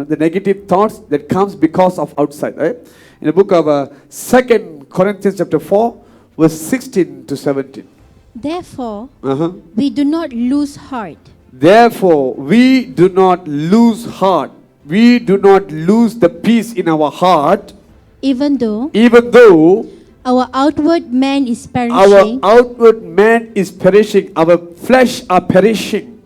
the negative thoughts that comes because of outside. Right? In the book of 2 Corinthians chapter 4, verse 16 to 17. Therefore, Uh-huh. we do not lose heart. Therefore, we do not lose heart. We do not lose the peace in our heart, Even though even though our outward man is our perishing, outward man is perishing, our flesh are perishing,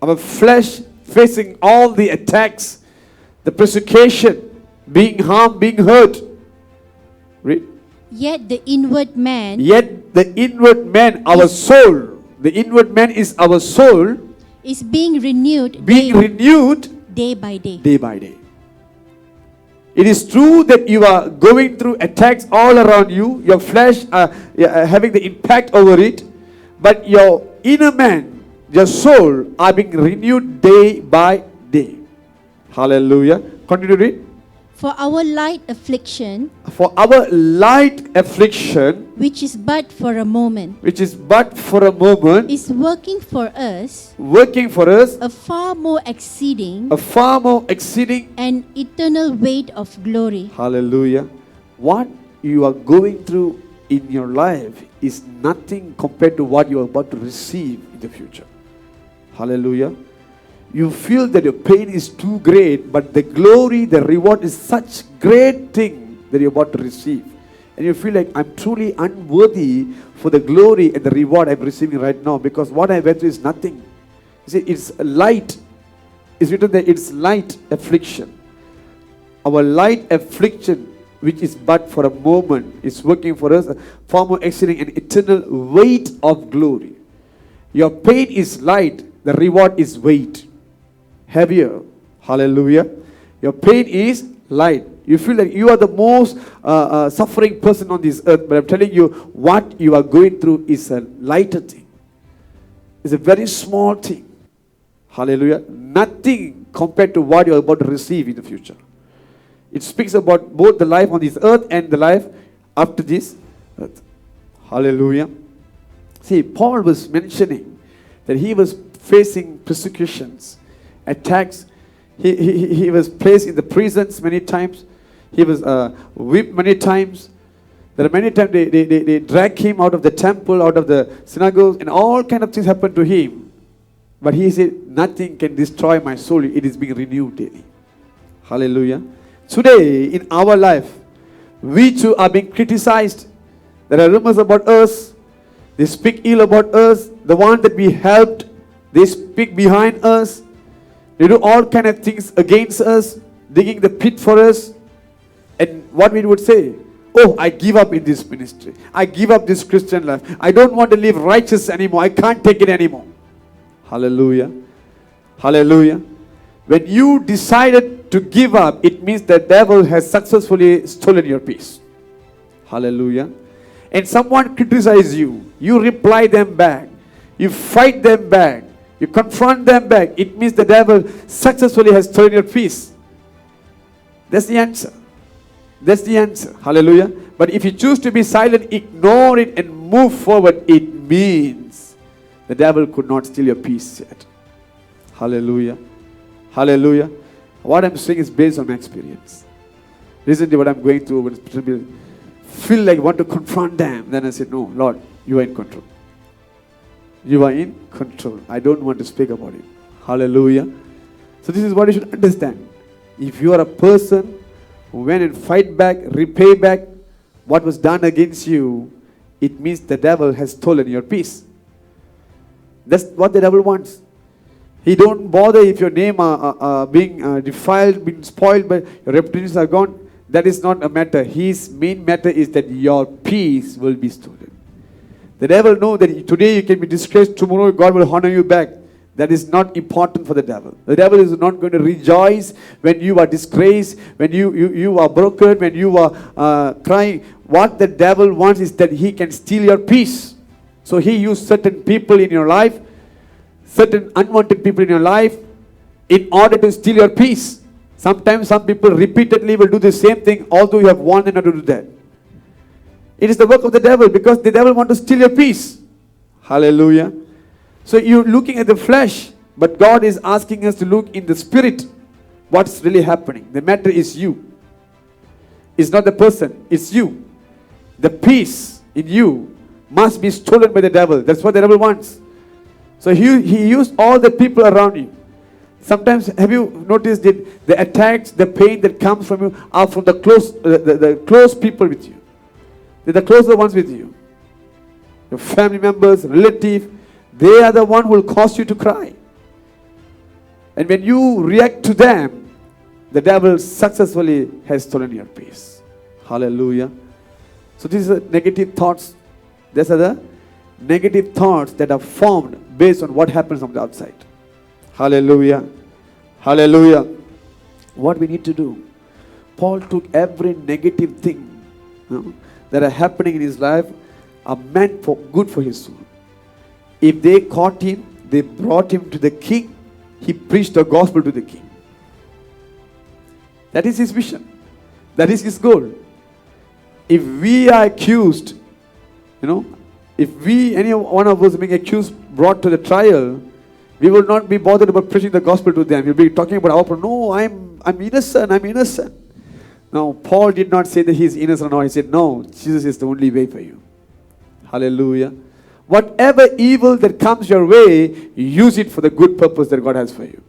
our flesh facing all the attacks, the persecution, being harmed, being hurt. Read. yet the inward man Yet the inward man, our soul, the inward man is our soul, is being renewed being renewed day by day. day by day. It is true that you are going through attacks all around you, your flesh having the impact over it, but your inner man, your soul are being renewed day by day. Hallelujah. Continue to read. For our light affliction, For our light affliction, which is but for a moment, which is but for a moment, is working for us working for us a far more exceeding a far more exceeding. and eternal weight of glory. Hallelujah. What you are going through in your life is nothing compared to what you are about to receive in the future. Hallelujah. You feel that your pain is too great, but the glory, the reward is such great thing that you're about to receive. And you feel like I'm truly unworthy for the glory and the reward I'm receiving right now, because what I went through is nothing. You see, it's light. It's written there, it's light affliction. Our light affliction, which is but for a moment, is working for us, far more exceeding an eternal weight of glory. Your pain is light, the reward is weight. Heavier. Hallelujah. Your pain is light. You feel like you are the most suffering person on this earth, but I'm telling you, what you are going through is a lighter thing. It's a very small thing. Hallelujah. Nothing compared to what you're about to receive in the future. It speaks about both the life on this earth and the life after this earth. Hallelujah. See, Paul was mentioning that he was facing persecutions, attacks. He was placed in the prisons many times. He was whipped many times. There are many times they drag him out of the temple, out of the synagogues, and all kind of things happened to him. But he said, nothing can destroy my soul. It is being renewed daily. Hallelujah. Today, in our life, we too are being criticized. There are rumors about us. They speak ill about us. The one that we helped, they speak behind us. They do all kind of things against us, digging the pit for us. And what we would say, oh, I give up in this ministry. I give up this Christian life. I don't want to live righteous anymore. I can't take it anymore. Hallelujah. Hallelujah. When you decided to give up, it means the devil has successfully stolen your peace. Hallelujah. And someone criticizes you, you reply them back. You fight them back. You confront them back. It means the devil successfully has stolen your peace. That's the answer. That's the answer. Hallelujah. But if you choose to be silent, ignore it and move forward, it means the devil could not steal your peace yet. Hallelujah. Hallelujah. What I'm saying is based on my experience. Recently what I'm going through, when people feel like I want to confront them, then I said, no, Lord, you are in control. You are in control. I don't want to speak about it. Hallelujah. So this is what you should understand. If you are a person who went and fight back, repay back what was done against you, it means the devil has stolen your peace. That's what the devil wants. He don't bother if your name are being defiled, being spoiled, but your reputations are gone. That is not a matter. His main matter is that your peace will be stolen. The devil knows that today you can be disgraced, tomorrow God will honor you back. That is not important for the devil. The devil is not going to rejoice when you are disgraced, when you are broken, when you are crying. What the devil wants is that he can steal your peace. So he used certain people in your life, certain unwanted people in your life, in order to steal your peace. Sometimes some people repeatedly will do the same thing, although you have warned them not to do that. It is the work of the devil, because the devil wants to steal your peace. Hallelujah. So you're looking at the flesh, but God is asking us to look in the spirit. what's really happening. The matter is you. It's not the person, it's you. The peace in you must be stolen by the devil. That's what the devil wants. So he used all the people around you. Sometimes, have you noticed that the attacks, the pain that comes from you are from the close people with you. They're the closer ones with you. Your family members, relatives, they are the one who will cause you to cry. And when you react to them, the devil successfully has stolen your peace. Hallelujah. So these are negative thoughts. These are the negative thoughts that are formed based on what happens on the outside. Hallelujah. Hallelujah. What we need to do. Paul took every negative thing that are happening in his life are meant for good for his soul. If they caught him, they brought him to the king. He preached the gospel to the king. That is his vision. That is his goal. If we are accused, if any one of us being accused, brought to the trial, we will not be bothered about preaching the gospel to them. We'll be talking about our problem. No, I'm innocent. No, Paul did not say that he is innocent. No, he said, no, Jesus is the only way for you. Hallelujah. Whatever evil that comes your way, use it for the good purpose that God has for you.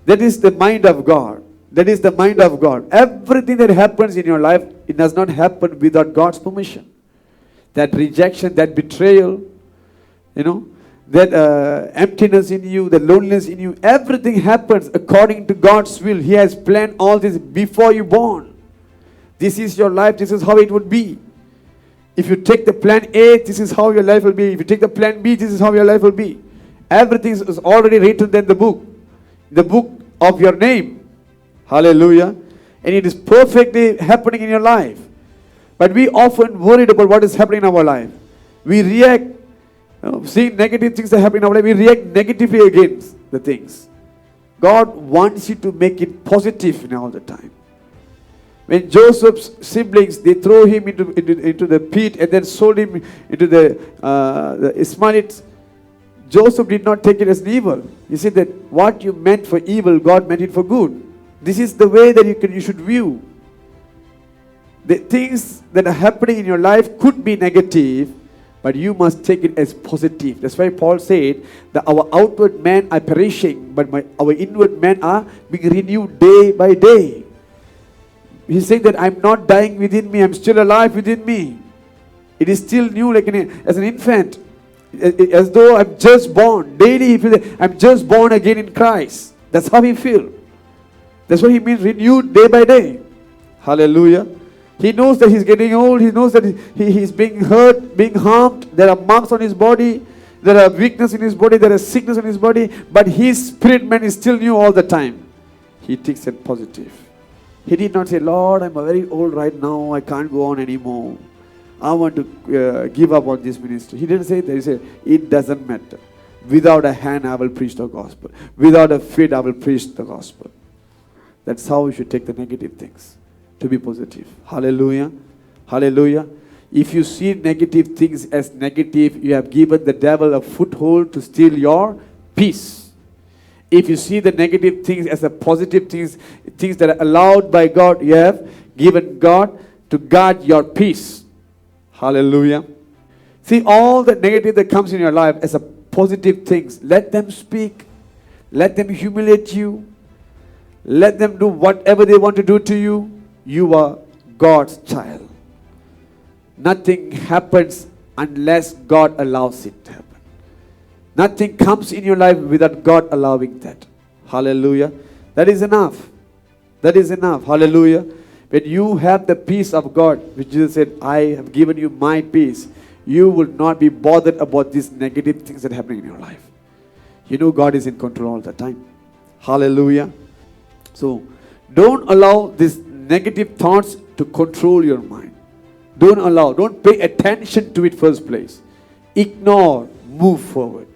That is the mind of God. That is the mind of God. Everything that happens in your life, it does not happen without God's permission. That rejection, that betrayal, that emptiness in you, the loneliness in you, everything happens according to God's will. He has planned all this before you born. This is your life. This is how it would be. If you take the plan A, this is how your life will be. If you take the plan B, this is how your life will be. Everything is already written in the book of your name. Hallelujah. And it is perfectly happening in your life. But we often worried about what is happening in our life. We react, seeing negative things that happen in our life, we react negatively against the things. God wants you to make it positive all the time. When Joseph's siblings, they throw him into the pit and then sold him into the Ishmaelites, Joseph did not take it as an evil. He said that what you meant for evil, God meant it for good. This is the way that you should view. The things that are happening in your life could be negative, but you must take it as positive. That's why Paul said that our outward man are perishing, but our inward man are being renewed day by day. He's saying that I'm not dying within me, I'm still alive within me. It is still new, like as an infant, as though I'm just born. Daily he feels that I'm just born again in Christ. That's how he feels. That's what he means, renewed day by day. Hallelujah. He knows that he's getting old. He knows that he's being hurt, being harmed. There are marks on his body. There are weakness in his body. There is sickness in his body. But his spirit man is still new all the time. He takes it positive. He did not say, Lord, I'm very old right now. I can't go on anymore. I want to give up on this ministry. He didn't say that. He said, it doesn't matter. Without a hand, I will preach the gospel. Without a feet, I will preach the gospel. That's how we should take the negative things, to be positive. Hallelujah. Hallelujah. If you see negative things as negative, you have given the devil a foothold to steal your peace. If you see the negative things as a positive things that are allowed by God, you have given God to guard your peace. Hallelujah. See all the negative that comes in your life as a positive things. Let them speak. Let them humiliate you. Let them do whatever they want to do to you. You are God's child. Nothing happens unless God allows it to happen. Nothing comes in your life without God allowing that. Hallelujah. That is enough. That is enough. Hallelujah. When you have the peace of God, which Jesus said, I have given you my peace, you will not be bothered about these negative things that are happening in your life. You know God is in control all the time. Hallelujah. So, don't allow these negative thoughts to control your mind. Don't pay attention to it first place. Ignore, move forward.